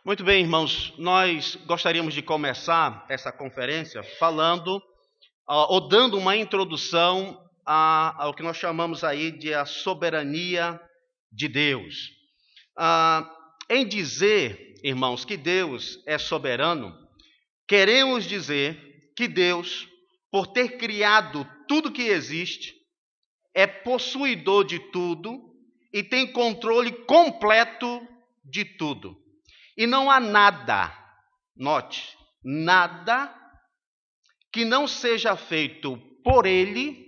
Muito bem, irmãos, nós gostaríamos de começar essa conferência falando, ou dando uma introdução ao que nós chamamos aí de a soberania de Deus. Em dizer, irmãos, que Deus é soberano, queremos dizer que Deus, por ter criado tudo que existe, é possuidor de tudo e tem controle completo de tudo. E não há nada, note, nada que não seja feito por Ele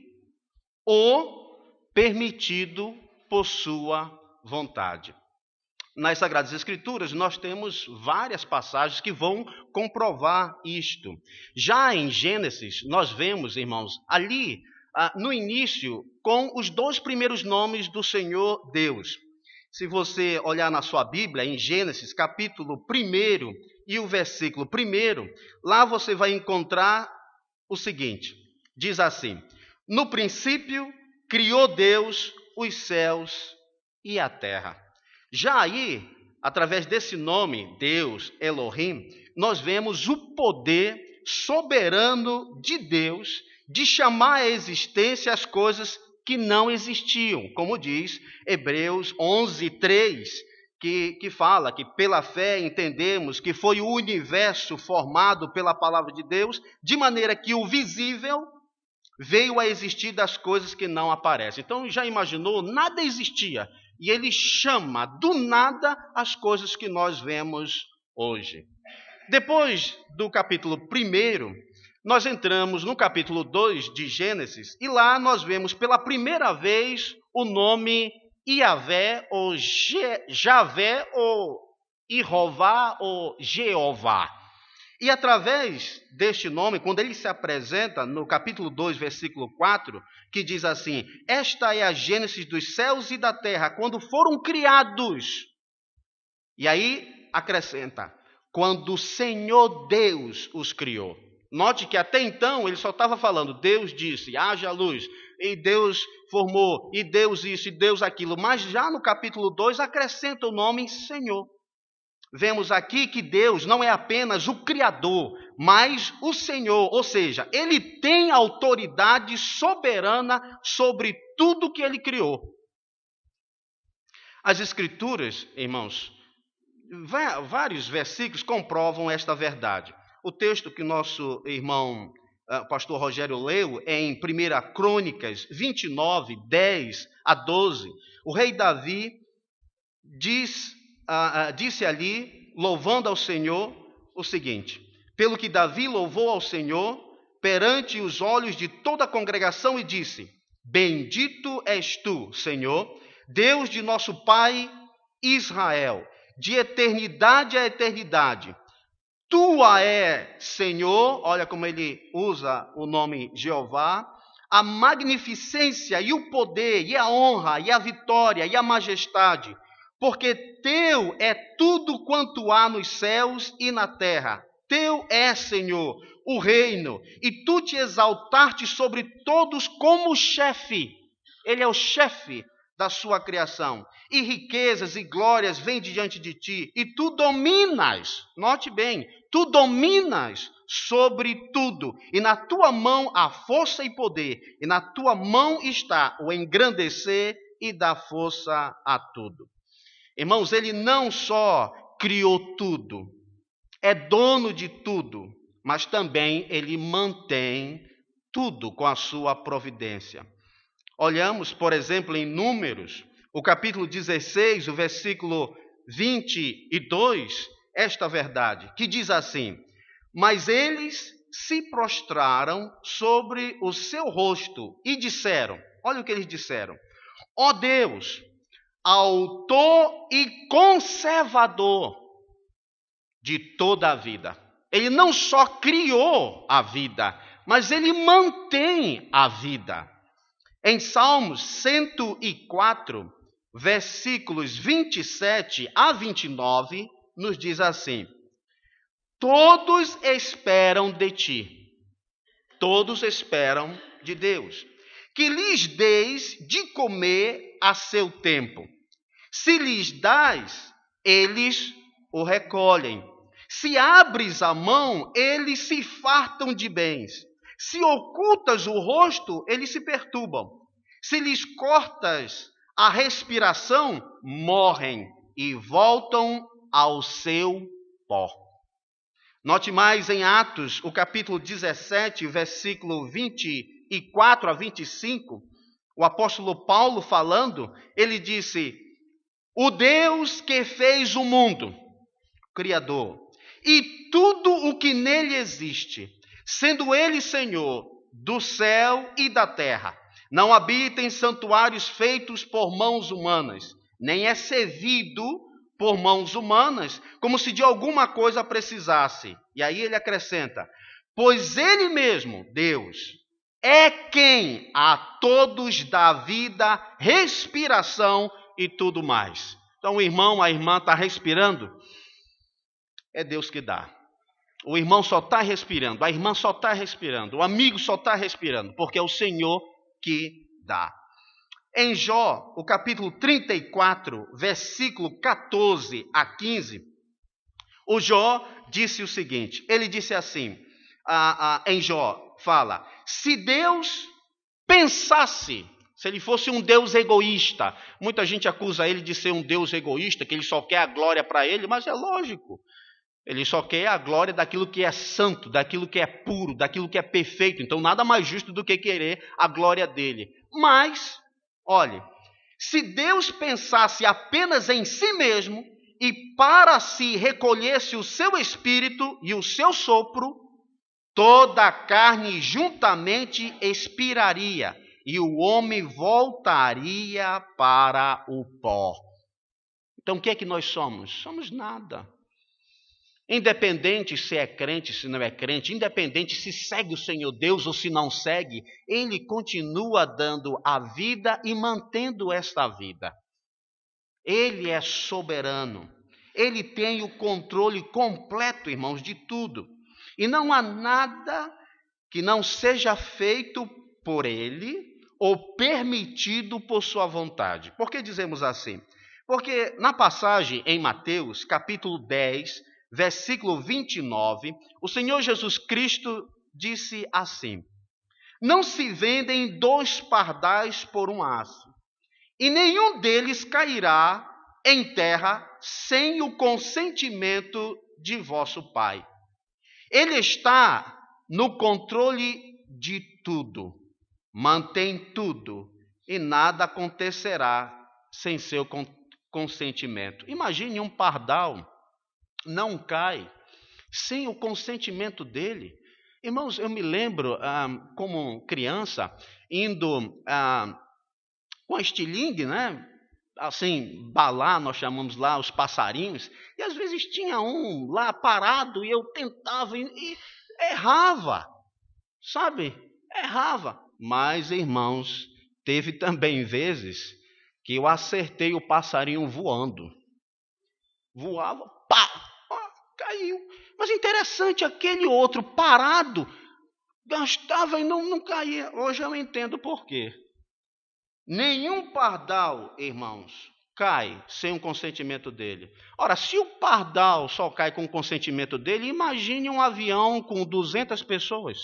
ou permitido por sua vontade. Nas Sagradas Escrituras, nós temos várias passagens que vão comprovar isto. Já em Gênesis, nós vemos, irmãos, ali no início, com os dois primeiros nomes do Senhor Deus. Se você olhar na sua Bíblia, em Gênesis, capítulo 1 e o versículo 1, lá você vai encontrar o seguinte, diz assim: no princípio criou Deus os céus e a terra. Já aí, através desse nome, Deus, Elohim, nós vemos o poder soberano de Deus de chamar à existência as coisas que não existiam, como diz Hebreus 11:3, que fala que pela fé entendemos que foi o universo formado pela palavra de Deus, de maneira que o visível veio a existir das coisas que não aparecem. Então já imaginou? Nada existia, e ele chama do nada as coisas que nós vemos hoje. Depois do capítulo 1, nós entramos no capítulo 2 de Gênesis, e lá nós vemos pela primeira vez o nome Iavé, ou Javé, ou Ihová, ou Jeová. E através deste nome, quando ele se apresenta no capítulo 2, versículo 4, que diz assim: esta é a gênese dos céus e da terra, quando foram criados. E aí acrescenta: quando o Senhor Deus os criou. Note que até então ele só estava falando, Deus disse, haja luz, e Deus formou, e Deus isso, e Deus aquilo. Mas já no capítulo 2 acrescenta o nome Senhor. Vemos aqui que Deus não é apenas o Criador, mas o Senhor, ou seja, Ele tem autoridade soberana sobre tudo que Ele criou. As Escrituras, irmãos, vários versículos comprovam esta verdade. O texto que nosso irmão pastor Rogério leu é em 1 Crônicas 29, 10 a 12. O rei Davi disse ali, louvando ao Senhor, o seguinte: pelo que Davi louvou ao Senhor perante os olhos de toda a congregação e disse: bendito és tu, Senhor, Deus de nosso pai Israel, de eternidade a eternidade. Tua é, Senhor, olha como ele usa o nome Jeová, a magnificência e o poder e a honra e a vitória e a majestade, porque teu é tudo quanto há nos céus e na terra. Teu é, Senhor, o reino, e tu te exaltaste sobre todos como chefe. Ele é o chefe da sua criação. E riquezas e glórias vêm diante de ti, e tu dominas, note bem, tu dominas sobre tudo, e na tua mão há força e poder, e na tua mão está o engrandecer e dar força a tudo. Irmãos, ele não só criou tudo, é dono de tudo, mas também ele mantém tudo com a sua providência. Olhamos, por exemplo, em Números, o capítulo 16, o versículo 22, esta verdade, que diz assim: mas eles se prostraram sobre o seu rosto e disseram, olha o que eles disseram: ó Deus, autor e conservador de toda a vida. Ele não só criou a vida, mas ele mantém a vida. Em Salmos 104, versículos 27 a 29, nos diz assim: todos esperam de ti, todos esperam de Deus, que lhes deis de comer a seu tempo. Se lhes dás, eles o recolhem. Se abres a mão, eles se fartam de bens. Se ocultas o rosto, eles se perturbam. Se lhes cortas a respiração, morrem e voltam ao seu pó. Note mais em Atos, o capítulo 17, versículo 24 a 25, o apóstolo Paulo falando, ele disse: o Deus que fez o mundo, Criador, e tudo o que nele existe, sendo ele Senhor do céu e da terra, não habita em santuários feitos por mãos humanas, nem é servido por mãos humanas, como se de alguma coisa precisasse. E aí ele acrescenta: pois ele mesmo, Deus, é quem a todos dá vida, respiração e tudo mais. Então o irmão, a irmã está respirando, é Deus que dá. O irmão só está respirando, a irmã só está respirando, o amigo só está respirando, porque é o Senhor que dá. Em Jó, o capítulo 34, versículo 14 a 15, o Jó disse o seguinte, ele disse assim, em Jó, fala: se Deus pensasse, se ele fosse um Deus egoísta, muita gente acusa ele de ser um Deus egoísta, que ele só quer a glória para ele, mas é lógico, ele só quer a glória daquilo que é santo, daquilo que é puro, daquilo que é perfeito, então nada mais justo do que querer a glória dele. Mas, olhe, se Deus pensasse apenas em si mesmo, e para si recolhesse o seu espírito e o seu sopro, toda a carne juntamente expiraria, e o homem voltaria para o pó. Então o que é que nós somos? Somos nada. Independente se é crente, se não é crente, independente se segue o Senhor Deus ou se não segue, Ele continua dando a vida e mantendo esta vida. Ele é soberano. Ele tem o controle completo, irmãos, de tudo. E não há nada que não seja feito por Ele ou permitido por sua vontade. Por que dizemos assim? Porque na passagem em Mateus, capítulo 10, versículo 29, o Senhor Jesus Cristo disse assim: não se vendem 2 pardais por um aço, e nenhum deles cairá em terra sem o consentimento de vosso Pai. Ele está no controle de tudo, mantém tudo, e nada acontecerá sem seu consentimento. Imagine um pardal, não cai sem o consentimento dele. Irmãos, eu me lembro, como criança, indo com a estilingue, né? Assim, balar, nós chamamos lá os passarinhos, e às vezes tinha um lá parado e eu tentava e errava, sabe? Errava. Mas, irmãos, teve também vezes que eu acertei o passarinho voando. Voava, pá, caiu. Mas interessante, aquele outro parado, gastava e não caía. Hoje eu entendo por quê. Nenhum pardal, irmãos, cai sem o consentimento dele. Ora, se o pardal só cai com o consentimento dele, imagine um avião com 200 pessoas.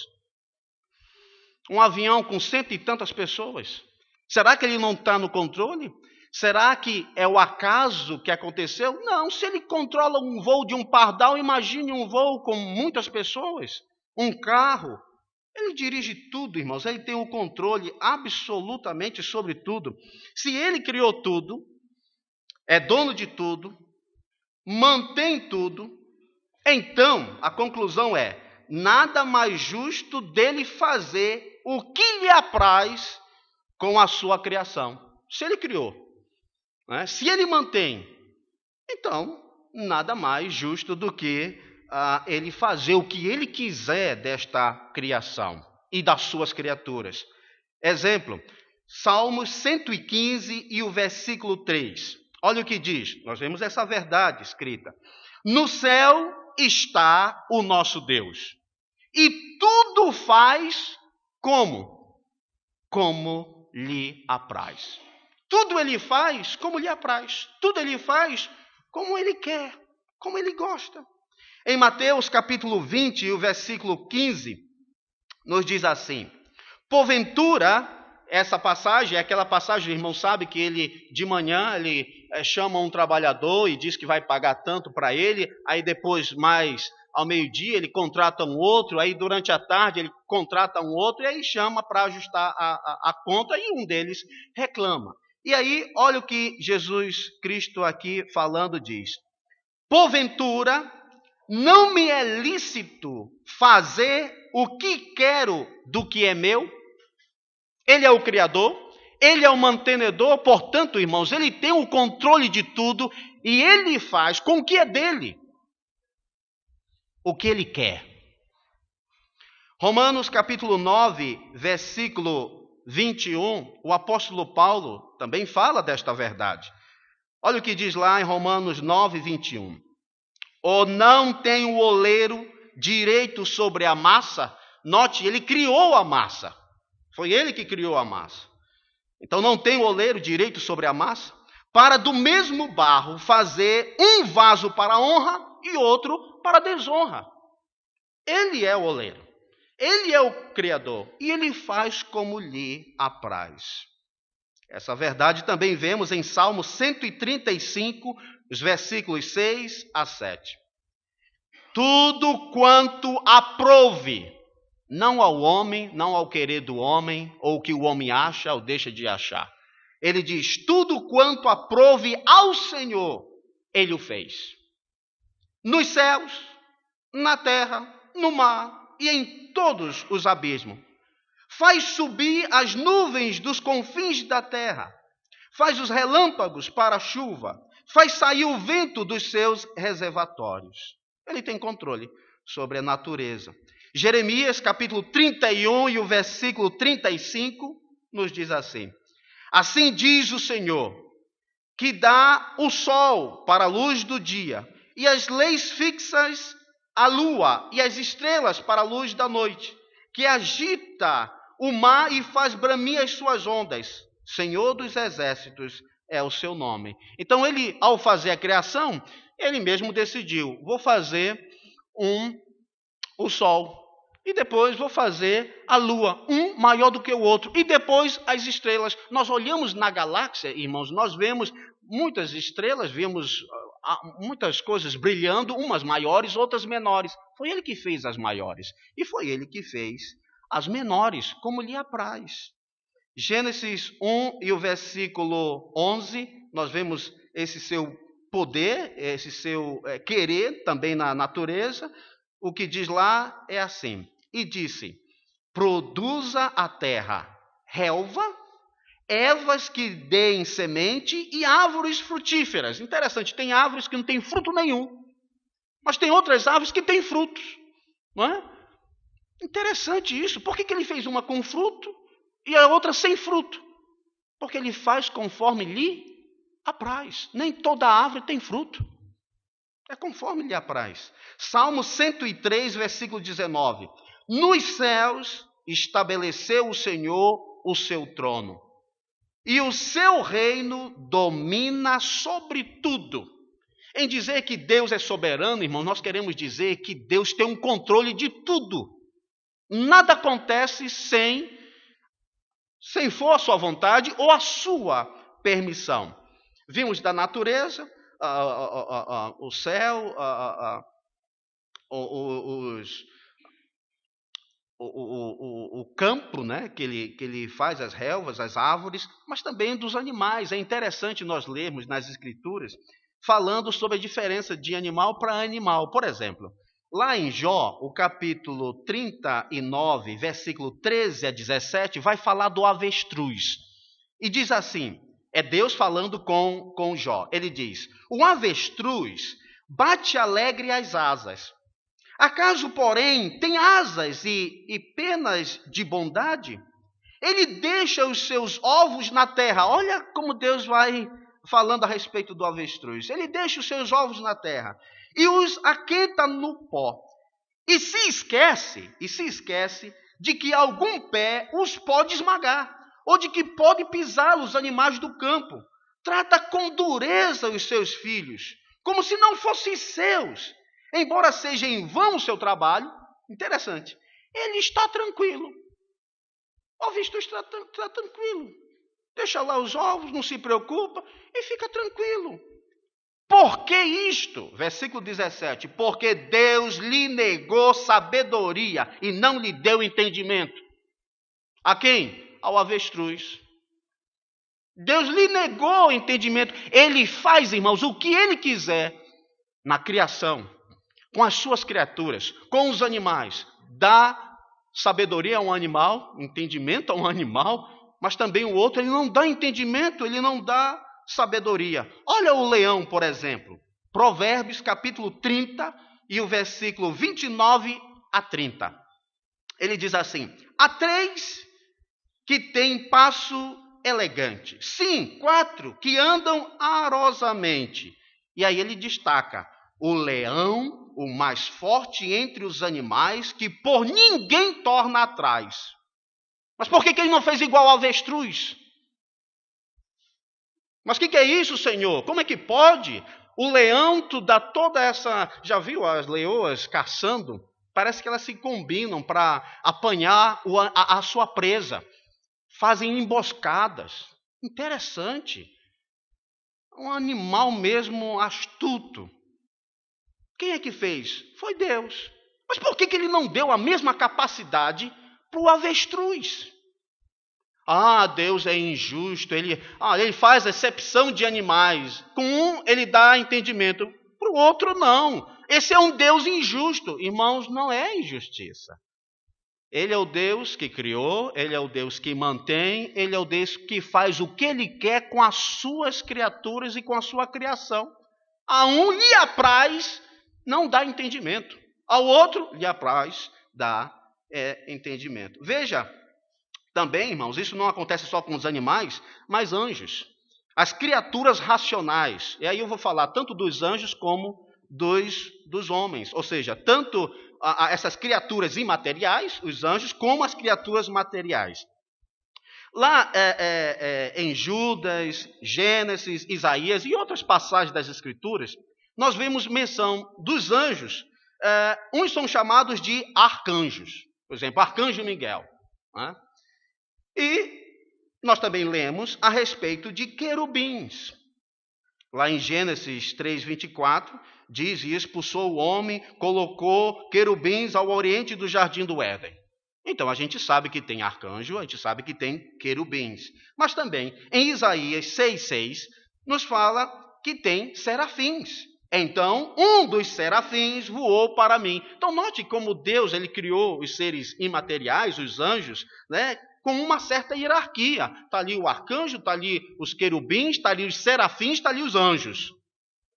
Um avião com 100 e tantas pessoas. Será que ele não está no controle? Será que é o acaso que aconteceu? Não, se ele controla um voo de um pardal, imagine um voo com muitas pessoas. Um carro. Ele dirige tudo, irmãos, ele tem o controle absolutamente sobre tudo. Se ele criou tudo, é dono de tudo, mantém tudo, então a conclusão é: nada mais justo dele fazer o que lhe apraz com a sua criação. Se ele criou, né? Se ele mantém, então nada mais justo do que ele fazer o que ele quiser desta criação e das suas criaturas. Exemplo, Salmos 115 e o versículo 3. Olha o que diz, nós vemos essa verdade escrita. No céu está o nosso Deus, e tudo faz como? Como lhe apraz. Tudo ele faz como lhe apraz. Tudo ele faz como ele quer. como ele gosta. Em Mateus capítulo 20, o versículo 15, nos diz assim: porventura, essa passagem é aquela passagem, o irmão sabe que ele, de manhã, ele chama um trabalhador e diz que vai pagar tanto para ele, aí depois, mais ao meio-dia, ele contrata um outro, aí durante a tarde ele contrata um outro, e aí chama para ajustar a conta, e um deles reclama. E aí, olha o que Jesus Cristo aqui falando diz: porventura, não me é lícito fazer o que quero do que é meu? Ele é o Criador, ele é o mantenedor, portanto, irmãos, ele tem o controle de tudo e ele faz com o que é dele o que ele quer. Romanos capítulo 9, versículo 21, o apóstolo Paulo também fala desta verdade. Olha o que diz lá em Romanos 9, 21. Ou não tem o oleiro direito sobre a massa? Note, ele criou a massa. Foi ele que criou a massa. Então não tem o oleiro direito sobre a massa? Para do mesmo barro fazer um vaso para honra e outro para desonra. Ele é o oleiro. Ele é o Criador. E ele faz como lhe apraz. Essa verdade também vemos em Salmo 135, os versículos 6 a 7. Tudo quanto aprouve, não ao homem, não ao querer do homem, ou o que o homem acha ou deixa de achar. Ele diz, tudo quanto aprouve ao Senhor, ele o fez. Nos céus, na terra, no mar e em todos os abismos. Faz subir as nuvens dos confins da terra. Faz os relâmpagos para a chuva. Faz sair o vento dos seus reservatórios. Ele tem controle sobre a natureza. Jeremias capítulo 31 e o versículo 35 nos diz assim. Assim diz o Senhor, que dá o sol para a luz do dia, e as leis fixas a lua e as estrelas para a luz da noite, que agita o mar e faz bramir as suas ondas. Senhor dos exércitos é o seu nome. Então ele, ao fazer a criação, ele mesmo decidiu, vou fazer o sol. E depois vou fazer a lua, um maior do que o outro. E depois as estrelas. Nós olhamos na galáxia, irmãos, nós vemos muitas estrelas, vemos muitas coisas brilhando, umas maiores, outras menores. Foi ele que fez as maiores. E foi ele que fez as menores, como lhe apraz. Gênesis 1 e o versículo 11, nós vemos esse seu poder, esse seu querer também na natureza. O que diz lá é assim, e disse, produza a terra relva, ervas que deem semente e árvores frutíferas. Interessante, tem árvores que não têm fruto nenhum, mas tem outras árvores que têm frutos, não é? Interessante isso, por que ele fez uma com fruto e a outra sem fruto? Porque ele faz conforme lhe apraz, nem toda árvore tem fruto. É conforme lhe apraz. Salmo 103, versículo 19. Nos céus estabeleceu o Senhor o seu trono, e o seu reino domina sobre tudo. Em dizer que Deus é soberano, irmão, nós queremos dizer que Deus tem um controle de tudo. Nada acontece sem for a sua vontade ou a sua permissão. Vimos da natureza, o céu, o campo, né, que ele faz, as relvas, as árvores, mas também dos animais. É interessante nós lermos nas Escrituras, falando sobre a diferença de animal para animal. Por exemplo, lá em Jó, o capítulo 39, versículo 13 a 17, vai falar do avestruz. E diz assim, é Deus falando com Jó. Ele diz, o avestruz bate alegre as asas. Acaso, porém, tem asas e penas de bondade? Ele deixa os seus ovos na terra. Olha como Deus vai falando a respeito do avestruz. Ele deixa os seus ovos na terra e os aquenta no pó. E se esquece de que algum pé os pode esmagar, ou de que pode pisar os animais do campo. Trata com dureza os seus filhos, como se não fossem seus. Embora seja em vão o seu trabalho, interessante, ele está tranquilo. O avestruz está tranquilo. Deixa lá os ovos, não se preocupa e fica tranquilo. Por que isto? Versículo 17. Porque Deus lhe negou sabedoria e não lhe deu entendimento. A quem? Ao avestruz. Deus lhe negou entendimento. Ele faz, irmãos, o que ele quiser na criação, com as suas criaturas, com os animais. Dá sabedoria a um animal, entendimento a um animal, mas também o outro, ele não dá entendimento, ele não dá sabedoria. Olha o leão, por exemplo. Provérbios, capítulo 30, e o versículo 29 a 30. Ele diz assim: há 3 que têm passo elegante. Sim, 4 que andam arosamente. E aí ele destaca o leão, o mais forte entre os animais, que por ninguém torna atrás. Mas por que ele não fez igual ao avestruz? Mas o que é isso, Senhor? Como é que pode? O leão, tu dá toda essa... Já viu as leoas caçando? Parece que elas se combinam para apanhar a sua presa. Fazem emboscadas. Interessante. Um animal mesmo astuto. Quem é que fez? Foi Deus. Mas por que ele não deu a mesma capacidade para o avestruz? Ah, Deus é injusto, ele faz exceção de animais. Com um, ele dá entendimento, para o outro, não. Esse é um Deus injusto. Irmãos, não é injustiça. Ele é o Deus que criou, ele é o Deus que mantém, ele é o Deus que faz o que ele quer com as suas criaturas e com a sua criação. A um lhe apraz não dá entendimento. Ao outro lhe apraz dar entendimento. Veja, também, irmãos, isso não acontece só com os animais, mas anjos. As criaturas racionais. E aí eu vou falar tanto dos anjos como dos homens. Ou seja, tanto essas criaturas imateriais, os anjos, como as criaturas materiais. Lá em Judas, Gênesis, Isaías e outras passagens das Escrituras, nós vemos menção dos anjos. Uns são chamados de arcanjos. Por exemplo, arcanjo Miguel. Né? E nós também lemos a respeito de querubins. Lá em Gênesis 3:24, diz: e expulsou o homem, colocou querubins ao oriente do jardim do Éden. Então a gente sabe que tem arcanjo, a gente sabe que tem querubins. Mas também em Isaías 6:6 nos fala que tem serafins. Então um dos serafins voou para mim. Então note como Deus ele criou os seres imateriais, os anjos, né, com uma certa hierarquia. Está ali o arcanjo, está ali os querubins, está ali os serafins, está ali os anjos.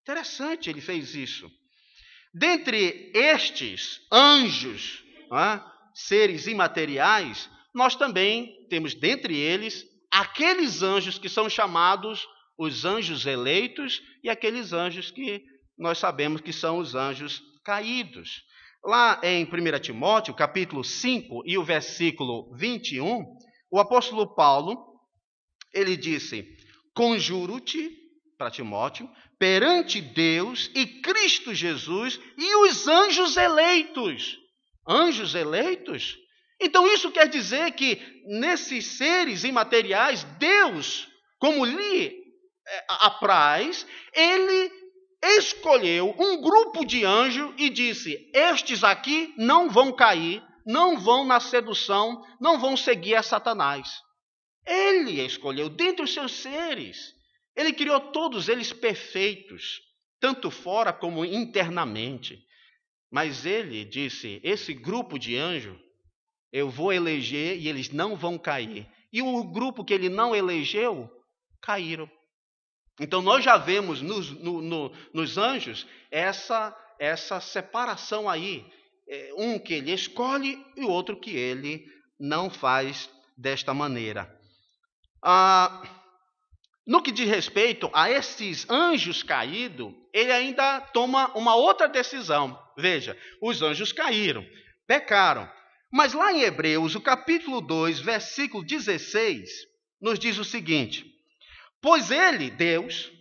Interessante, ele fez isso. Dentre estes anjos, seres imateriais, nós também temos dentre eles aqueles anjos que são chamados os anjos eleitos e aqueles anjos que nós sabemos que são os anjos caídos. Lá em 1 Timóteo, capítulo 5 e o versículo 21, o apóstolo Paulo, ele disse: conjuro-te, para Timóteo, perante Deus e Cristo Jesus e os anjos eleitos. Anjos eleitos? Então isso quer dizer que nesses seres imateriais, Deus, como lhe apraz, ele escolheu um grupo de anjos e disse: estes aqui não vão cair, não vão na sedução, não vão seguir a Satanás. Ele escolheu dentre os seus seres. Ele criou todos eles perfeitos, tanto fora como internamente. Mas ele disse: esse grupo de anjos eu vou eleger e eles não vão cair. E o grupo que ele não elegeu, caíram. Então nós já vemos nos anjos essa separação aí. Um que ele escolhe e o outro que ele não faz desta maneira. No que diz respeito a esses anjos caídos, ele ainda toma uma outra decisão. Veja, os anjos caíram, pecaram. Mas lá em Hebreus, o capítulo 2, versículo 16, nos diz o seguinte: pois ele, Deus,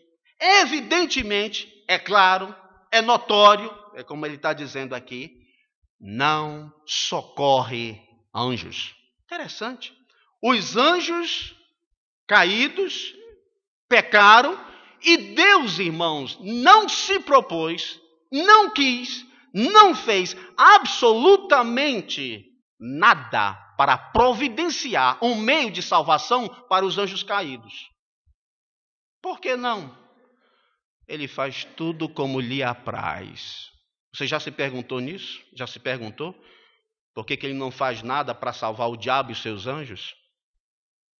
evidentemente é claro, é notório, é como ele está dizendo aqui, não socorre anjos. Interessante. Os anjos caídos pecaram e Deus, irmãos, não se propôs, não quis, não fez absolutamente nada para providenciar um meio de salvação para os anjos caídos. Por que não? Ele faz tudo como lhe apraz. Você já se perguntou nisso? Já se perguntou? Por que ele não faz nada para salvar o diabo e os seus anjos?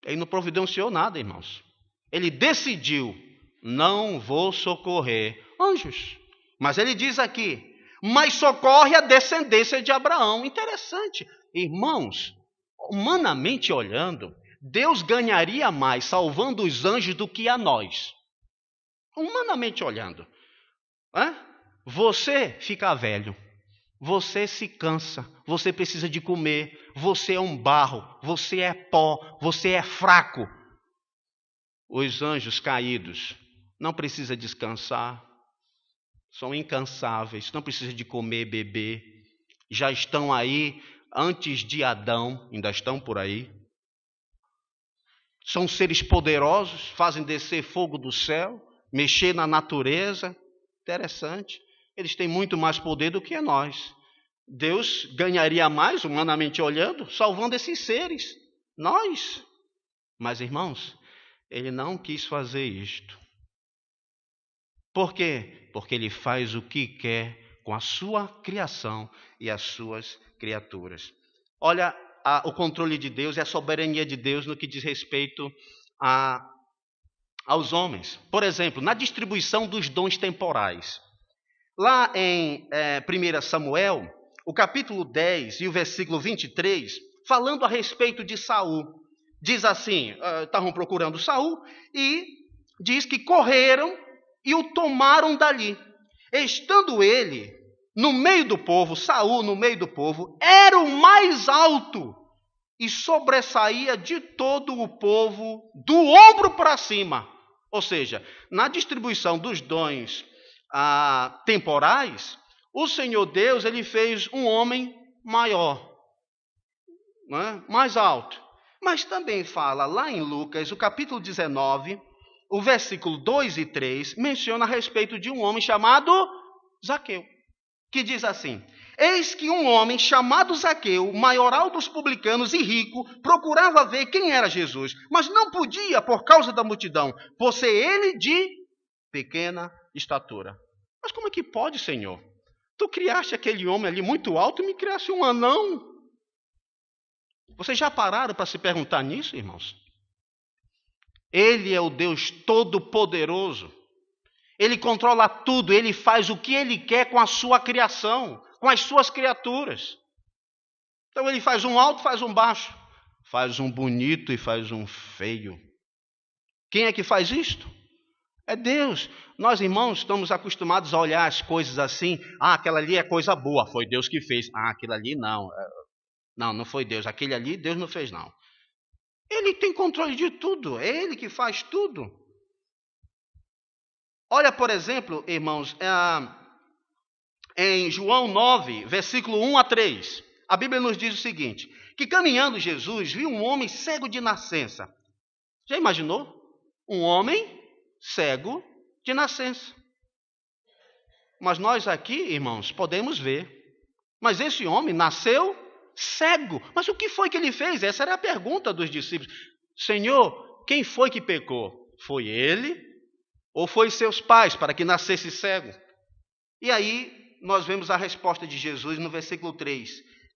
Ele não providenciou nada, irmãos. Ele decidiu, não vou socorrer anjos. Mas ele diz aqui, mas socorre a descendência de Abraão. Interessante. Irmãos, humanamente olhando, Deus ganharia mais salvando os anjos do que a nós. Humanamente olhando. Você fica velho. Você se cansa, você precisa de comer, você é um barro, você é pó, você é fraco. Os anjos caídos não precisam descansar, são incansáveis, não precisam de comer, beber, já estão aí antes de Adão, ainda estão por aí. São seres poderosos, fazem descer fogo do céu, mexer na natureza, interessante. Eles têm muito mais poder do que nós. Deus ganharia mais, humanamente olhando, salvando esses seres, nós. Mas, irmãos, ele não quis fazer isto. Por quê? Porque ele faz o que quer com a sua criação e as suas criaturas. Olha o controle de Deus e a soberania de Deus no que diz respeito aos homens. Por exemplo, na distribuição dos dons temporais. Lá em 1 Samuel, o capítulo 10 e o versículo 23, falando a respeito de Saul, diz assim, estavam procurando Saul e diz que correram e o tomaram dali. Estando ele no meio do povo, Saul no meio do povo, era o mais alto e sobressaía de todo o povo do ombro para cima. Ou seja, na distribuição dos dons temporais, o Senhor Deus ele fez um homem maior, mais alto. Mas também fala lá em Lucas, o capítulo 19, o versículo 2 e 3, menciona a respeito de um homem chamado Zaqueu, que diz assim: eis que um homem chamado Zaqueu, maioral dos publicanos e rico, procurava ver quem era Jesus, mas não podia por causa da multidão, por ser ele de pequena estatura. Mas como é que pode, Senhor? Tu criaste aquele homem ali muito alto e me criaste um anão. Vocês já pararam para se perguntar nisso, irmãos? Ele é o Deus Todo-Poderoso. Ele controla tudo, ele faz o que ele quer com a sua criação, com as suas criaturas. Então ele faz um alto, faz um baixo, faz um bonito e faz um feio. Quem é que faz isto? É Deus. Nós, irmãos, estamos acostumados a olhar as coisas assim. Aquela ali é coisa boa, foi Deus que fez. Aquilo ali não. Não foi Deus. Aquele ali, Deus não fez, não. Ele tem controle de tudo. É Ele que faz tudo. Olha, por exemplo, irmãos, em João 9, versículo 1 a 3. A Bíblia nos diz o seguinte: que caminhando Jesus, viu um homem cego de nascença. Já imaginou? Um homem cego de nascença. Mas nós aqui, irmãos, podemos ver. Mas esse homem nasceu cego. Mas o que foi que ele fez? Essa era a pergunta dos discípulos. Senhor, quem foi que pecou? Foi ele ou foi seus pais para que nascesse cego? E aí nós vemos a resposta de Jesus no versículo 3.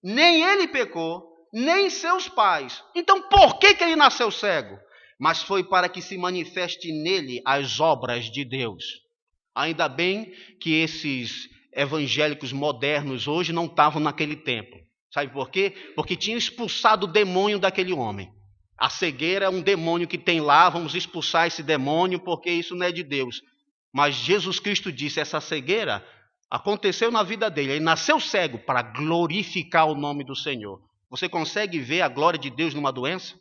Nem ele pecou, nem seus pais. Então por que ele nasceu cego? Mas foi para que se manifeste nele as obras de Deus. Ainda bem que esses evangélicos modernos hoje não estavam naquele tempo. Sabe por quê? Porque tinham expulsado o demônio daquele homem. A cegueira é um demônio que tem lá, vamos expulsar esse demônio porque isso não é de Deus. Mas Jesus Cristo disse, essa cegueira aconteceu na vida dele. Ele nasceu cego para glorificar o nome do Senhor. Você consegue ver a glória de Deus numa doença?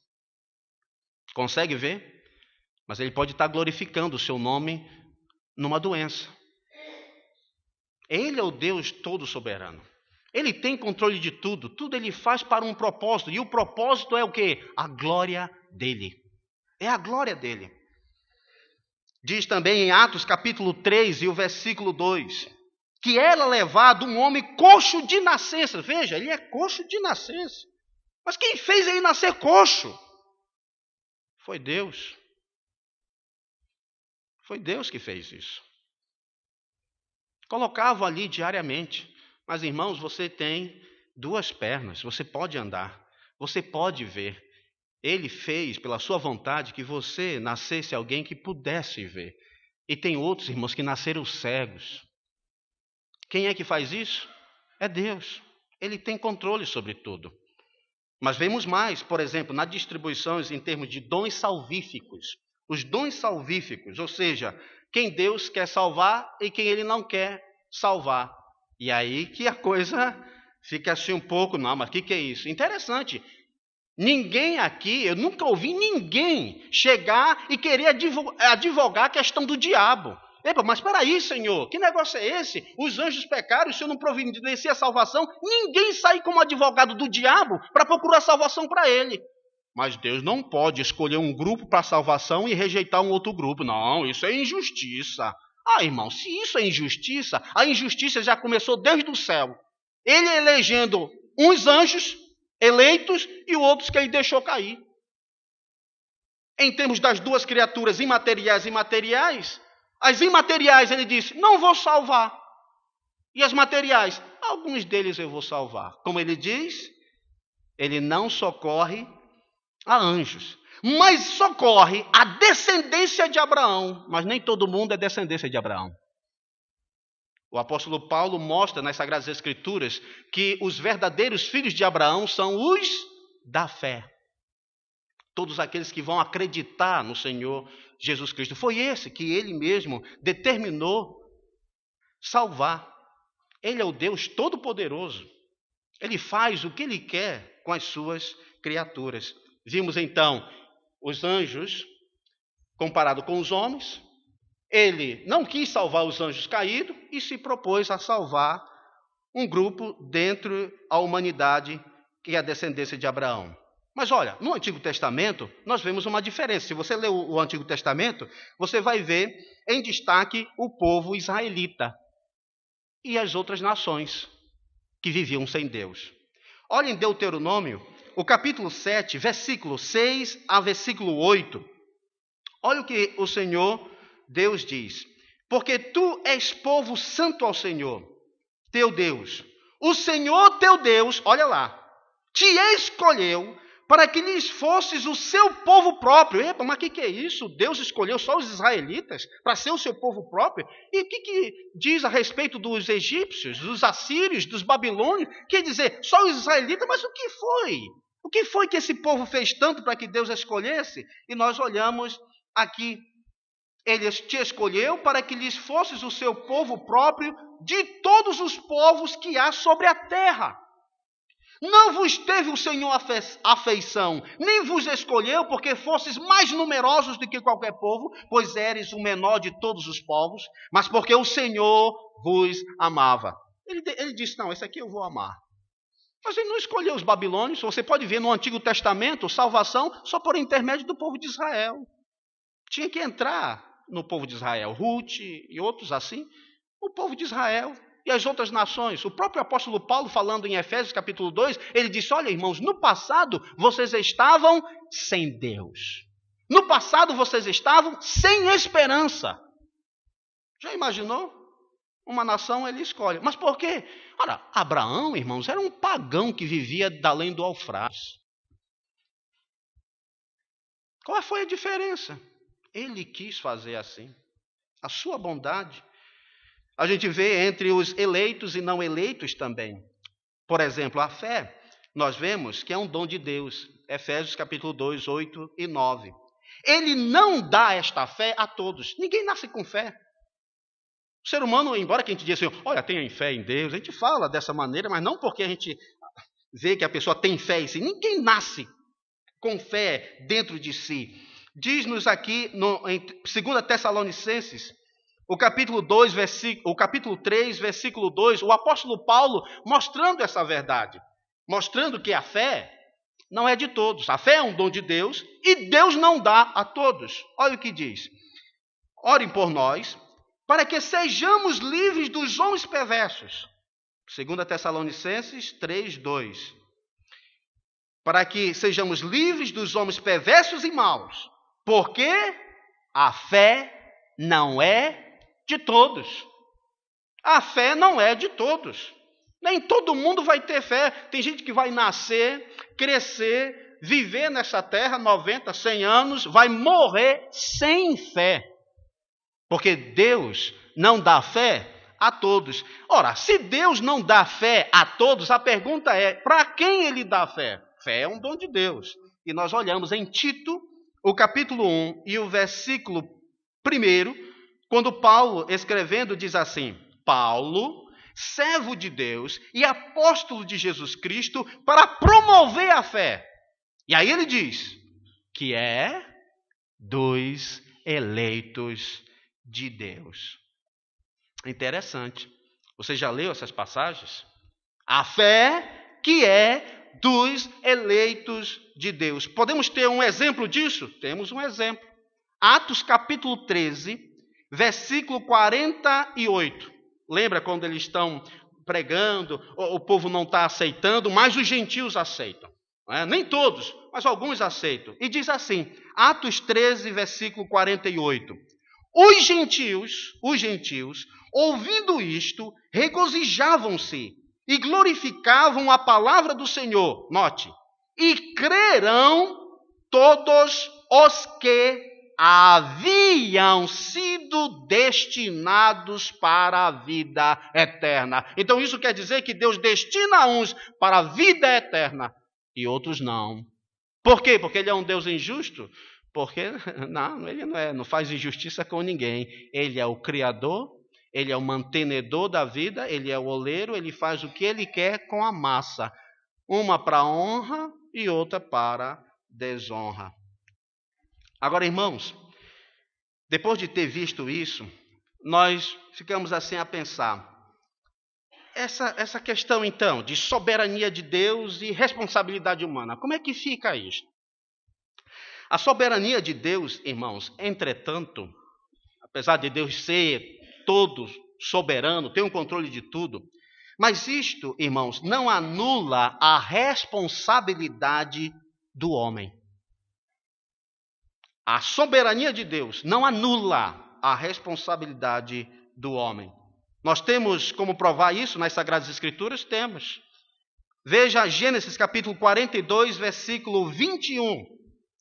Consegue ver? Mas ele pode estar glorificando o seu nome numa doença. Ele é o Deus todo soberano. Ele tem controle de tudo. Tudo ele faz para um propósito. E o propósito é o quê? A glória dele. É a glória dele. Diz também em Atos capítulo 3 e o versículo 2, que era levado um homem coxo de nascença. Veja, ele é coxo de nascença. Mas quem fez ele nascer coxo? Foi Deus. Foi Deus que fez isso. Colocava ali diariamente. Mas, irmãos, você tem 2 pernas, você pode andar, você pode ver. Ele fez, pela sua vontade, que você nascesse alguém que pudesse ver. E tem outros, irmãos, que nasceram cegos. Quem é que faz isso? É Deus. Ele tem controle sobre tudo. Mas vemos mais, por exemplo, nas distribuições em termos de dons salvíficos. Os dons salvíficos, ou seja, quem Deus quer salvar e quem Ele não quer salvar. E aí que a coisa fica assim um pouco, não, mas o que é isso? Interessante. Ninguém aqui, eu nunca ouvi ninguém chegar e querer advogar a questão do diabo. Epa, mas espera aí, Senhor, que negócio é esse? Os anjos pecaram, o Senhor não providencia a salvação. Ninguém sai como advogado do diabo para procurar salvação para ele. Mas Deus não pode escolher um grupo para salvação e rejeitar um outro grupo. Não, isso é injustiça. Ah, irmão, se isso é injustiça, a injustiça já começou desde o céu. Ele elegendo uns anjos eleitos e outros que ele deixou cair. Em termos das 2 criaturas imateriais e materiais, as imateriais ele disse, não vou salvar. E as materiais, alguns deles eu vou salvar. Como ele diz, ele não socorre a anjos, mas socorre a descendência de Abraão. Mas nem todo mundo é descendência de Abraão. O apóstolo Paulo mostra nas Sagradas Escrituras que os verdadeiros filhos de Abraão são os da fé. Todos aqueles que vão acreditar no Senhor Jesus Cristo. Foi esse que ele mesmo determinou salvar. Ele é o Deus Todo-Poderoso. Ele faz o que ele quer com as suas criaturas. Vimos então os anjos comparado com os homens. Ele não quis salvar os anjos caídos e se propôs a salvar um grupo dentro da humanidade que é a descendência de Abraão. Mas olha, no Antigo Testamento nós vemos uma diferença. Se você ler o Antigo Testamento, você vai ver em destaque o povo israelita e as outras nações que viviam sem Deus. Olha em Deuteronômio, o capítulo 7, versículo 6 a versículo 8. Olha o que o Senhor Deus diz: porque tu és povo santo ao Senhor, teu Deus. O Senhor teu Deus, olha lá, te escolheu para que lhes fosses o seu povo próprio. Epa, mas o que é isso? Deus escolheu só os israelitas para ser o seu povo próprio? E o que diz a respeito dos egípcios, dos assírios, dos babilônios? Quer dizer, só os israelitas, mas o que foi? O que foi que esse povo fez tanto para que Deus escolhesse? E nós olhamos aqui. Ele te escolheu para que lhes fosses o seu povo próprio de todos os povos que há sobre a terra. Não vos teve o Senhor afeição, nem vos escolheu porque fosses mais numerosos do que qualquer povo, pois eres o menor de todos os povos, mas porque o Senhor vos amava. Ele disse, não, esse aqui eu vou amar. Mas ele não escolheu os babilônios. Você pode ver no Antigo Testamento salvação só por intermédio do povo de Israel. Tinha que entrar no povo de Israel, Ruth e outros assim, o povo de Israel e as outras nações. O próprio apóstolo Paulo, falando em Efésios capítulo 2, ele disse, olha irmãos, no passado vocês estavam sem Deus. No passado vocês estavam sem esperança. Já imaginou? Uma nação ele escolhe. Mas por quê? Ora, Abraão, irmãos, era um pagão que vivia da além do Eufrates. Qual foi a diferença? Ele quis fazer assim. A sua bondade. A gente vê entre os eleitos e não eleitos também. Por exemplo, a fé, nós vemos que é um dom de Deus. Efésios capítulo 2, 8 e 9. Ele não dá esta fé a todos. Ninguém nasce com fé. O ser humano, embora que a gente diga assim, olha, tenha fé em Deus, a gente fala dessa maneira, mas não porque a gente vê que a pessoa tem fé em si. Ninguém nasce com fé dentro de si. Diz-nos aqui em 2 Tessalonicenses, O capítulo 3, versículo 2, o apóstolo Paulo mostrando essa verdade, mostrando que a fé não é de todos. A fé é um dom de Deus e Deus não dá a todos. Olha o que diz. Orem por nós, para que sejamos livres dos homens perversos. 2 Tessalonicenses 3, 2. Para que sejamos livres dos homens perversos e maus, porque a fé não é de todos. A fé não é de todos. Nem todo mundo vai ter fé. Tem gente que vai nascer, crescer, viver nessa terra 90, 100 anos, vai morrer sem fé. Porque Deus não dá fé a todos. Ora, se Deus não dá fé a todos, a pergunta é, para quem ele dá fé? Fé é um dom de Deus. E nós olhamos em Tito, o capítulo 1 e o versículo 1, quando Paulo, escrevendo, diz assim: Paulo, servo de Deus e apóstolo de Jesus Cristo, para promover a fé. E aí ele diz que é dos eleitos de Deus. Interessante. Você já leu essas passagens? A fé que é dos eleitos de Deus. Podemos ter um exemplo disso? Temos um exemplo. Atos capítulo 13, versículo 48. Lembra quando eles estão pregando, o povo não está aceitando, mas os gentios aceitam. Não é? Nem todos, mas alguns aceitam. E diz assim, Atos 13, versículo 48. Os gentios, ouvindo isto, regozijavam-se e glorificavam a palavra do Senhor. Note, e crerão todos os que haviam sido destinados para a vida eterna. Então isso quer dizer que Deus destina uns para a vida eterna e outros não. Por quê? Porque ele é um Deus injusto? Porque não, ele não faz injustiça com ninguém. Ele é o Criador, ele é o mantenedor da vida, ele é o oleiro, ele faz o que ele quer com a massa. Uma para honra e outra para desonra. Agora, irmãos, depois de ter visto isso, nós ficamos assim a pensar. Essa questão, então, de soberania de Deus e responsabilidade humana, como é que fica isso? A soberania de Deus, irmãos, entretanto, apesar de Deus ser todo soberano, ter um controle de tudo, mas isto, irmãos, não anula a responsabilidade do homem. A soberania de Deus não anula a responsabilidade do homem. Nós temos como provar isso nas Sagradas Escrituras? Temos. Veja Gênesis capítulo 42, versículo 21,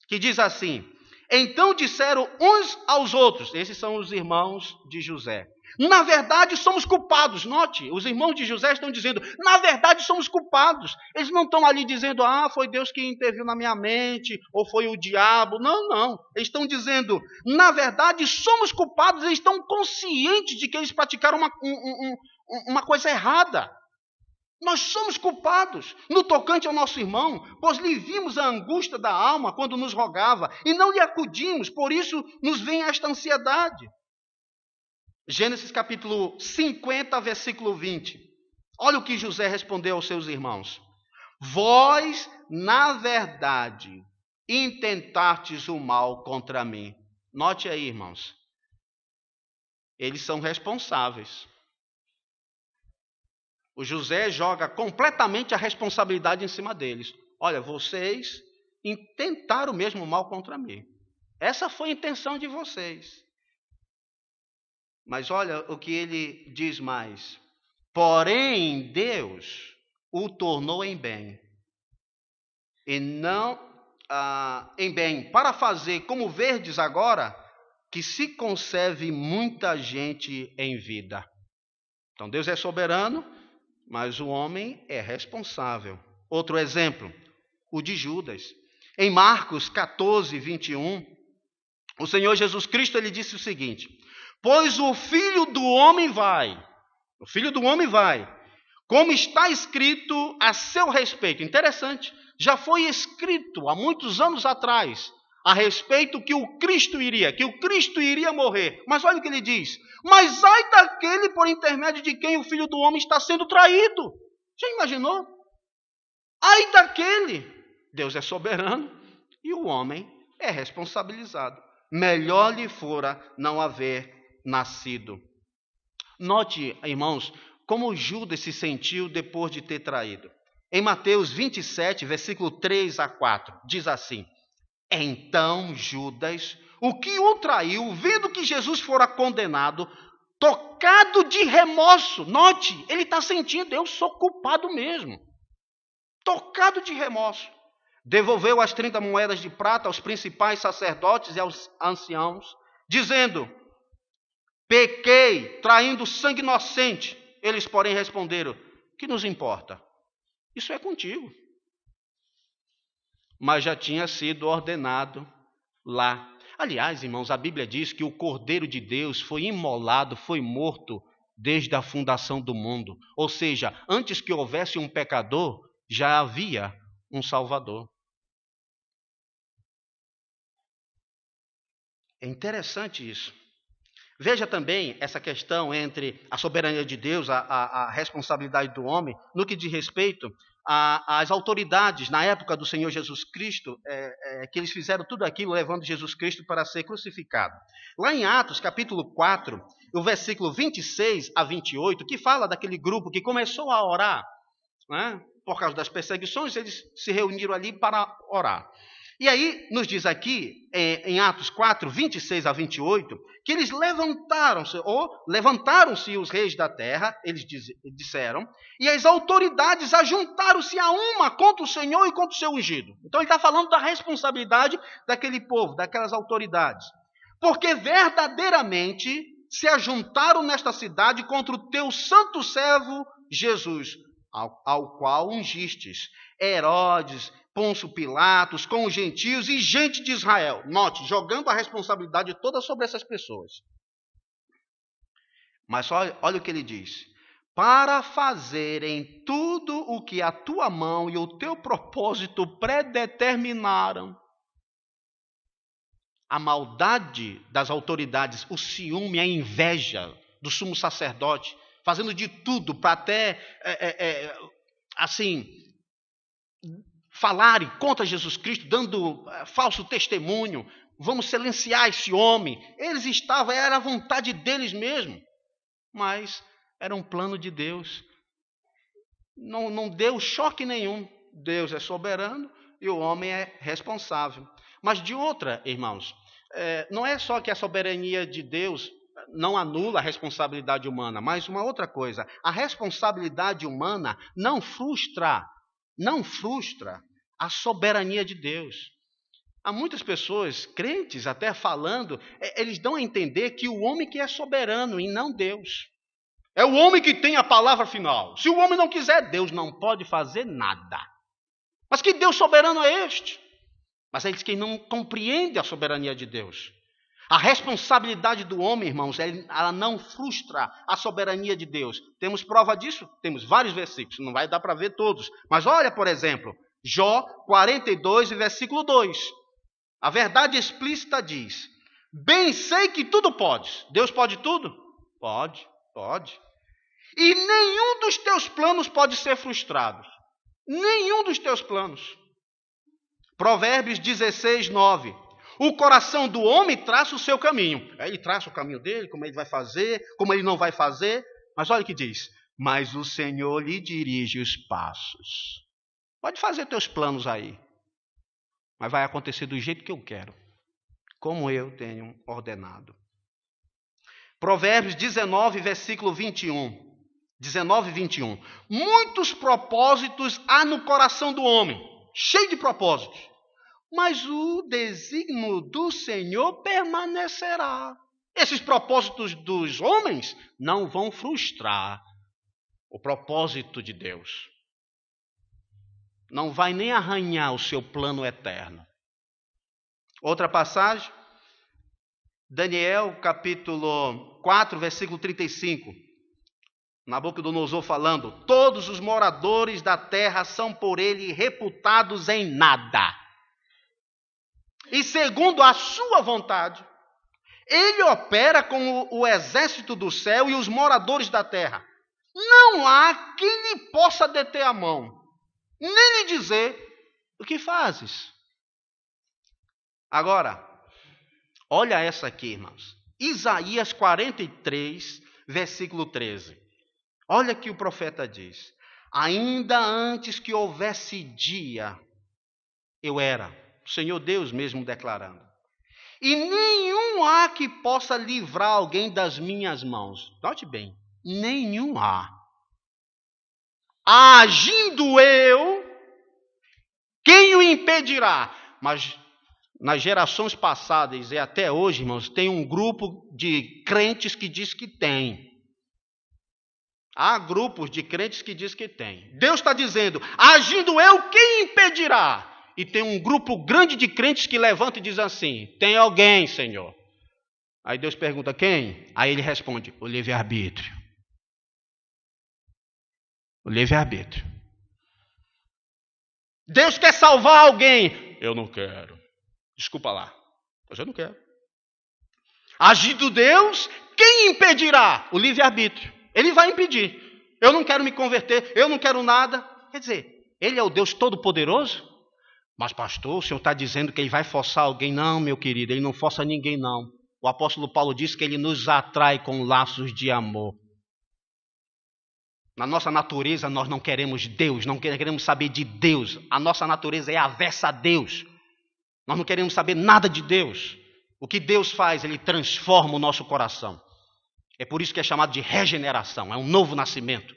que diz assim: Então disseram uns aos outros, esses são os irmãos de José, na verdade somos culpados. Note, os irmãos de José estão dizendo, na verdade somos culpados. Eles não estão ali dizendo, foi Deus que interviu na minha mente, ou foi o diabo. Não. Eles estão dizendo, na verdade somos culpados. Eles estão conscientes de que eles praticaram uma coisa errada. Nós somos culpados no tocante ao nosso irmão, pois lhe vimos a angústia da alma quando nos rogava, e não lhe acudimos, por isso nos vem esta ansiedade. Gênesis capítulo 50, versículo 20. Olha o que José respondeu aos seus irmãos. Vós, na verdade, intentastes o mal contra mim. Note aí, irmãos. Eles são responsáveis. O José joga completamente a responsabilidade em cima deles. Olha, vocês intentaram mesmo o mal contra mim. Essa foi a intenção de vocês. Mas olha o que ele diz mais. Porém, Deus o tornou em bem. E não em bem, para fazer, como verdes agora, que se conserve muita gente em vida. Então, Deus é soberano, mas o homem é responsável. Outro exemplo, o de Judas. Em Marcos 14, 21, o Senhor Jesus Cristo ele disse o seguinte: Pois o Filho do Homem vai, como está escrito a seu respeito. Interessante, já foi escrito há muitos anos atrás a respeito que o Cristo iria morrer. Mas olha o que ele diz: mas ai daquele por intermédio de quem o Filho do Homem está sendo traído. Já imaginou? Ai daquele. Deus é soberano e o homem é responsabilizado. Melhor lhe fora não haver nascido. Note, irmãos, como Judas se sentiu depois de ter traído. Em Mateus 27, versículo 3 a 4, diz assim: então Judas, o que o traiu, vendo que Jesus fora condenado, tocado de remorso, note, ele está sentindo, eu sou culpado mesmo, tocado de remorso, devolveu as 30 moedas de prata aos principais sacerdotes e aos anciãos, dizendo: pequei, traindo sangue inocente. Eles, porém, responderam: que nos importa? Isso é contigo. Mas já tinha sido ordenado lá. Aliás, irmãos, a Bíblia diz que o Cordeiro de Deus foi imolado, foi morto desde a fundação do mundo. Ou seja, antes que houvesse um pecador, já havia um Salvador. É interessante isso. Veja também essa questão entre a soberania de Deus, a responsabilidade do homem, no que diz respeito às autoridades na época do Senhor Jesus Cristo, que eles fizeram tudo aquilo levando Jesus Cristo para ser crucificado. Lá em Atos, capítulo 4, o versículo 26 a 28, que fala daquele grupo que começou a orar, né? Por causa das perseguições, eles se reuniram ali para orar. E aí, nos diz aqui, em Atos 4, 26 a 28, que eles levantaram-se os reis da terra, eles disseram, e as autoridades ajuntaram-se a uma contra o Senhor e contra o seu ungido. Então ele está falando da responsabilidade daquele povo, daquelas autoridades. Porque verdadeiramente se ajuntaram nesta cidade contra o teu santo servo Jesus, ao qual ungistes, Herodes, Pôncio Pilatos, com os gentios e gente de Israel. Note, jogando a responsabilidade toda sobre essas pessoas. Mas olha o que ele diz: para fazerem tudo o que a tua mão e o teu propósito predeterminaram. A maldade das autoridades, o ciúme, a inveja do sumo sacerdote, fazendo de tudo para até, falarem contra Jesus Cristo, dando falso testemunho, vamos silenciar esse homem. Eles estavam, era a vontade deles mesmo, mas era um plano de Deus. Não deu choque nenhum. Deus é soberano e o homem é responsável. Mas de outra, irmãos, não é só que a soberania de Deus não anula a responsabilidade humana, mas uma outra coisa, a responsabilidade humana não frustra a soberania de Deus. Há muitas pessoas, crentes até falando, eles dão a entender que o homem que é soberano e não Deus. É o homem que tem a palavra final. Se o homem não quiser, Deus não pode fazer nada. Mas que Deus soberano é este? Mas eles que não compreendem a soberania de Deus. A responsabilidade do homem, irmãos, ela não frustra a soberania de Deus. Temos prova disso? Temos vários versículos, não vai dar para ver todos. Mas olha, por exemplo, Jó 42, versículo 2. A verdade explícita diz: bem sei que tudo podes. Deus pode tudo? Pode. E nenhum dos teus planos pode ser frustrado. Nenhum dos teus planos. Provérbios 16, 9. O coração do homem traça o seu caminho. Ele traça o caminho dele, como ele vai fazer, como ele não vai fazer. Mas olha o que diz: mas o Senhor lhe dirige os passos. Pode fazer teus planos aí, mas vai acontecer do jeito que eu quero, como eu tenho ordenado. Provérbios 19, versículo 21. 19 e 21. Muitos propósitos há no coração do homem, cheio de propósitos. Mas o desígnio do Senhor permanecerá. Esses propósitos dos homens não vão frustrar o propósito de Deus. Não vai nem arranhar o seu plano eterno. Outra passagem, Daniel capítulo 4, versículo 35. Nabucodonosor falando: todos os moradores da terra são por ele reputados em nada. e segundo a sua vontade, ele opera com o exército do céu e os moradores da terra. Não há quem lhe possa deter a mão, nem lhe dizer o que fazes. Agora, olha essa aqui, irmãos. Isaías 43, versículo 13. Olha que o profeta diz: ainda antes que houvesse dia, eu era. O Senhor Deus mesmo declarando. E nenhum há que possa livrar alguém das minhas mãos. Note bem, nenhum há. Agindo eu, quem o impedirá? Mas nas gerações passadas e até hoje, irmãos, tem um grupo de crentes que diz que tem. Há grupos de crentes que diz que tem. Deus está dizendo, agindo eu, quem impedirá? E tem um grupo grande de crentes que levanta e diz assim, tem alguém, Senhor. Aí Deus pergunta, quem? Aí ele responde, o livre-arbítrio. O livre-arbítrio. Deus quer salvar alguém. Eu não quero. Desculpa lá. Mas eu não quero. Agindo Deus, quem impedirá? O livre-arbítrio. Ele vai impedir. Eu não quero me converter, eu não quero nada. Quer dizer, ele é o Deus Todo-Poderoso? Mas pastor, o senhor está dizendo que ele vai forçar alguém? Não, meu querido, ele não força ninguém não. O apóstolo Paulo diz que ele nos atrai com laços de amor. Na nossa natureza nós não queremos Deus, não queremos saber de Deus. A nossa natureza é avessa a Deus. Nós não queremos saber nada de Deus. O que Deus faz, ele transforma o nosso coração. É por isso que é chamado de regeneração, é um novo nascimento.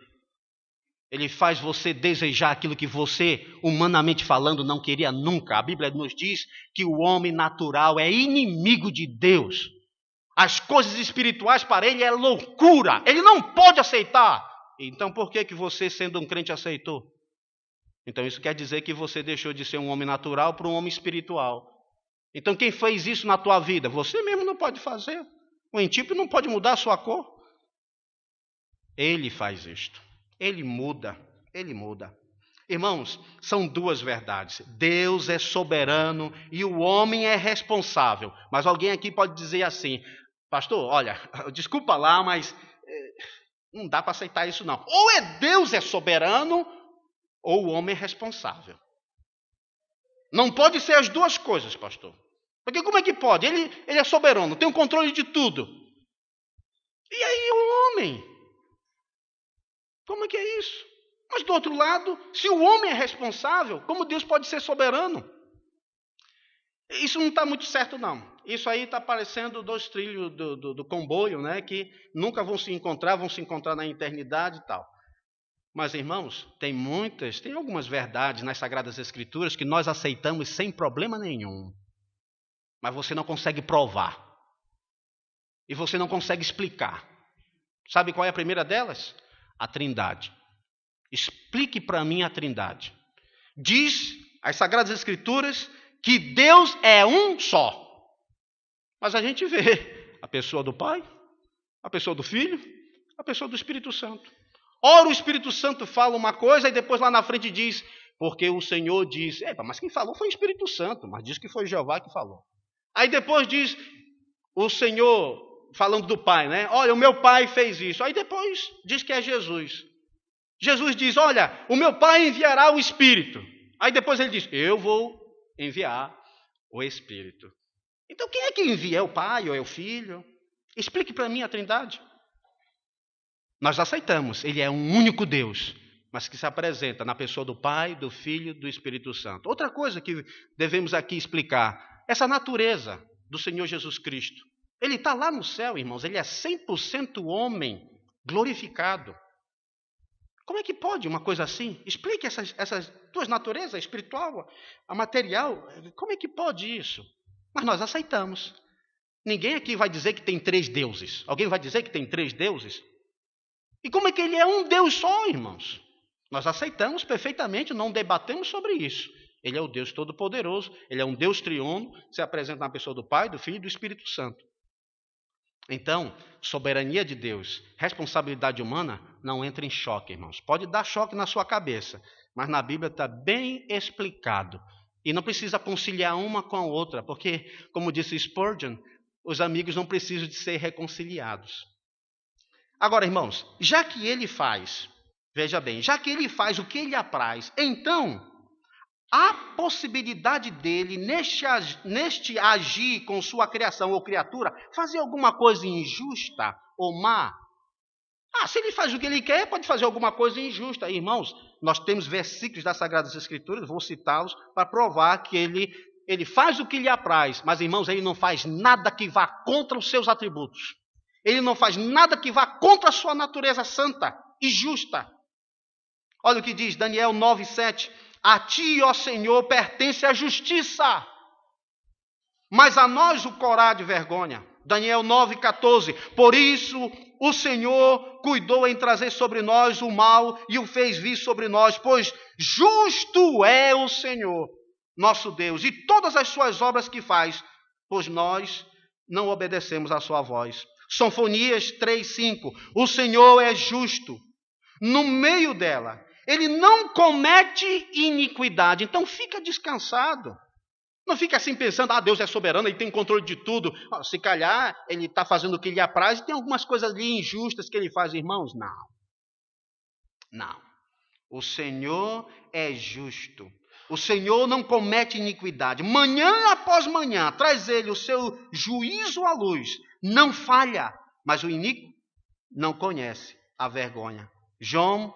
Ele faz você desejar aquilo que você, humanamente falando, não queria nunca. A Bíblia nos diz que o homem natural é inimigo de Deus. As coisas espirituais para ele é loucura. Ele não pode aceitar. Então por que você, sendo um crente, aceitou? Então isso quer dizer que você deixou de ser um homem natural para um homem espiritual. Então quem fez isso na tua vida? Você mesmo não pode fazer. O entípio não pode mudar a sua cor. Ele faz isto. Ele muda. Ele muda. Irmãos, são duas verdades. Deus é soberano e o homem é responsável. Mas alguém aqui pode dizer assim, pastor, olha, desculpa lá, mas não dá para aceitar isso não. Ou é Deus é soberano, ou o homem é responsável. Não pode ser as duas coisas, pastor. Porque como é que pode? Ele é soberano, tem o controle de tudo. E aí o homem? Como é que é isso? Mas do outro lado, se o homem é responsável, como Deus pode ser soberano? Isso não está muito certo não. Isso aí está parecendo dois trilhos do comboio, né? Que nunca vão se encontrar na eternidade e tal. Mas, irmãos, tem algumas verdades nas Sagradas Escrituras que nós aceitamos sem problema nenhum. Mas você não consegue provar. E você não consegue explicar. Sabe qual é a primeira delas? A Trindade. Explique para mim a Trindade. Diz as Sagradas Escrituras que Deus é um só. Mas a gente vê a pessoa do Pai, a pessoa do Filho, a pessoa do Espírito Santo. Ora o Espírito Santo fala uma coisa e depois lá na frente diz, porque o Senhor diz, mas quem falou foi o Espírito Santo, mas diz que foi Jeová que falou. Aí depois diz, o Senhor, falando do Pai, né? Olha, o meu Pai fez isso. Aí depois diz que é Jesus. Jesus diz, olha, o meu Pai enviará o Espírito. Aí depois ele diz, eu vou enviar o Espírito. Então quem é que envia? É o Pai ou é o Filho? Explique para mim a Trindade. Nós aceitamos, ele é um único Deus, mas que se apresenta na pessoa do Pai, do Filho e do Espírito Santo. Outra coisa que devemos aqui explicar, essa natureza do Senhor Jesus Cristo. Ele está lá no céu, irmãos, ele é 100% homem, glorificado. Como é que pode uma coisa assim? Explique essas duas naturezas, a espiritual, a material. Como é que pode isso? Mas nós aceitamos. Ninguém aqui vai dizer que tem 3 deuses. Alguém vai dizer que tem 3 deuses? E como é que ele é um Deus só, irmãos? Nós aceitamos perfeitamente, não debatemos sobre isso. Ele é o Deus Todo-Poderoso, ele é um Deus triuno, se apresenta na pessoa do Pai, do Filho e do Espírito Santo. Então, soberania de Deus, responsabilidade humana, não entra em choque, irmãos. Pode dar choque na sua cabeça, mas na Bíblia está bem explicado. E não precisa conciliar uma com a outra, porque, como disse Spurgeon, os amigos não precisam de ser reconciliados. Agora, irmãos, já que ele faz, veja bem, já que ele faz o que ele apraz, então, a possibilidade dele, neste agir com sua criação ou criatura, fazer alguma coisa injusta ou má. Se ele faz o que ele quer, pode fazer alguma coisa injusta. Irmãos, nós temos versículos das Sagradas Escrituras, vou citá-los, para provar que ele faz o que lhe apraz. Mas, irmãos, ele não faz nada que vá contra os seus atributos. Ele não faz nada que vá contra a sua natureza santa e justa. Olha o que diz Daniel 9:7. A ti, ó Senhor, pertence a justiça, mas a nós o corá de vergonha. Daniel 9:14. Por isso o Senhor cuidou em trazer sobre nós o mal e o fez vir sobre nós, pois justo é o Senhor, nosso Deus, e todas as suas obras que faz, pois nós não obedecemos à sua voz. Sofonias 3:5. O Senhor é justo no meio dela. Ele não comete iniquidade. Então fica descansado. Não fica assim pensando, Deus é soberano, ele tem controle de tudo. Se calhar, ele está fazendo o que lhe apraz e tem algumas coisas ali injustas que ele faz. Irmãos, não. O Senhor é justo. O Senhor não comete iniquidade. Manhã após manhã, traz ele o seu juízo à luz. Não falha, mas o iníquo não conhece a vergonha. João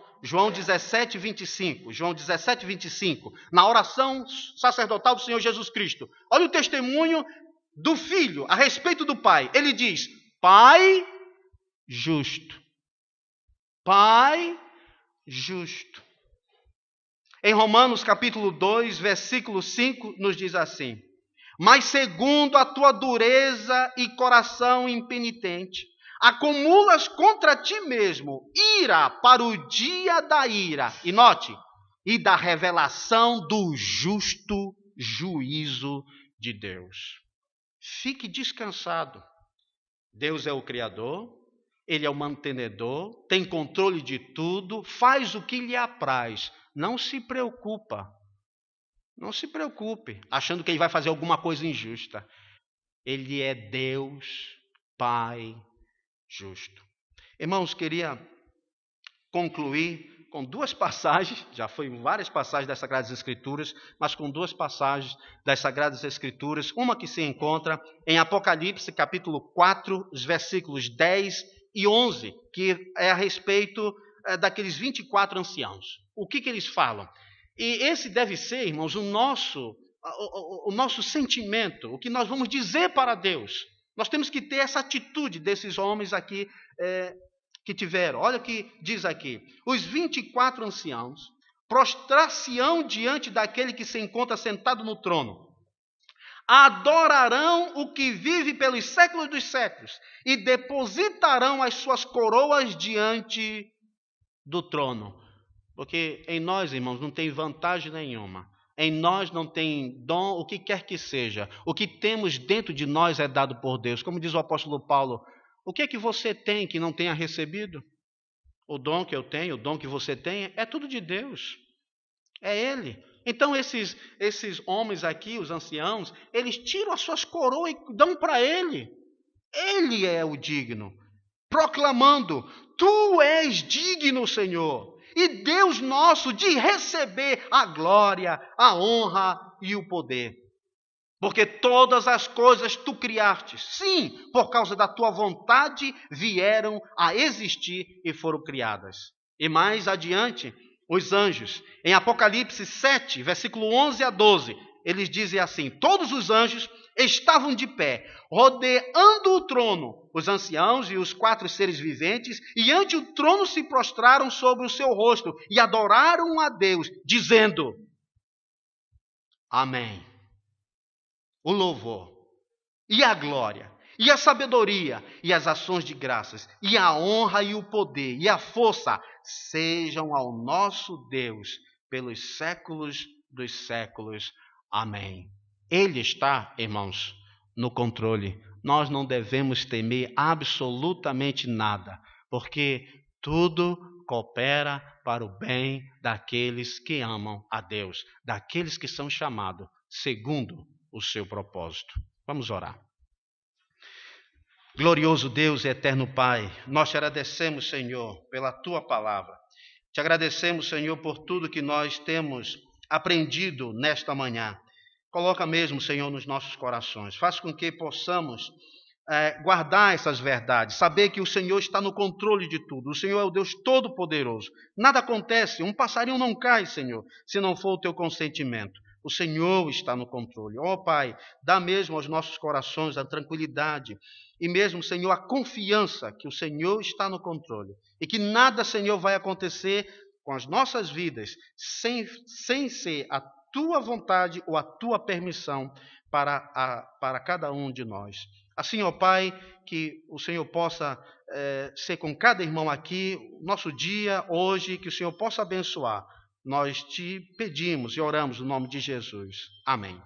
17:25. João 17:25. Na oração sacerdotal do Senhor Jesus Cristo. Olha o testemunho do Filho a respeito do Pai. Ele diz, Pai justo. Pai justo. Em Romanos capítulo 2, versículo 5, nos diz assim. Mas segundo a tua dureza e coração impenitente, acumulas contra ti mesmo ira para o dia da ira. E note, e da revelação do justo juízo de Deus. Fique descansado. Deus é o Criador, Ele é o mantenedor, tem controle de tudo, faz o que lhe apraz. Não se preocupa. Não se preocupe, achando que Ele vai fazer alguma coisa injusta. Ele é Deus, Pai justo. Irmãos, queria concluir com duas passagens, já foi várias passagens das Sagradas Escrituras, mas com duas passagens das Sagradas Escrituras, uma que se encontra em Apocalipse, capítulo 4, os versículos 10 e 11, que é a respeito daqueles 24 anciãos. O que eles falam? E esse deve ser, irmãos, o nosso sentimento, o que nós vamos dizer para Deus. Nós temos que ter essa atitude desses homens aqui que tiveram. Olha o que diz aqui. Os 24 anciãos prostrar-se-ão diante daquele que se encontra sentado no trono. Adorarão o que vive pelos séculos dos séculos e depositarão as suas coroas diante do trono. Porque em nós, irmãos, não tem vantagem nenhuma. Em nós não tem dom, o que quer que seja. O que temos dentro de nós é dado por Deus. Como diz o apóstolo Paulo, o que é que você tem que não tenha recebido? O dom que eu tenho, o dom que você tem, é tudo de Deus. É Ele. Então esses homens aqui, os anciãos, eles tiram as suas coroas e dão para Ele. Ele é o digno. Proclamando, Tu és digno, Senhor. E Deus nosso de receber a glória, a honra e o poder. Porque todas as coisas tu criaste, sim, por causa da tua vontade vieram a existir e foram criadas. E mais adiante, os anjos, em Apocalipse 7, versículo 11 a 12, eles dizem assim, todos os anjos estavam de pé, rodeando o trono, os anciãos e os 4 seres viventes, e ante o trono se prostraram sobre o seu rosto e adoraram a Deus, dizendo, Amém. O louvor, e a glória, e a sabedoria, e as ações de graças, e a honra e o poder, e a força, sejam ao nosso Deus, pelos séculos dos séculos. Amém. Ele está, irmãos, no controle. Nós não devemos temer absolutamente nada, porque tudo coopera para o bem daqueles que amam a Deus, daqueles que são chamados segundo o seu propósito. Vamos orar. Glorioso Deus e eterno Pai, nós te agradecemos, Senhor, pela tua palavra. Te agradecemos, Senhor, por tudo que nós temos aprendido nesta manhã. Coloca mesmo, Senhor, nos nossos corações. Faz com que possamos guardar essas verdades, saber que o Senhor está no controle de tudo. O Senhor é o Deus Todo-Poderoso. Nada acontece, um passarinho não cai, Senhor, se não for o teu consentimento. O Senhor está no controle. Ó Pai, dá mesmo aos nossos corações a tranquilidade e mesmo, Senhor, a confiança que o Senhor está no controle e que nada, Senhor, vai acontecer com as nossas vidas sem ser a tua vontade ou a tua permissão para cada um de nós. Assim, ó Pai, que o Senhor possa ser com cada irmão aqui, nosso dia, hoje, que o Senhor possa abençoar. Nós te pedimos e oramos no nome de Jesus. Amém.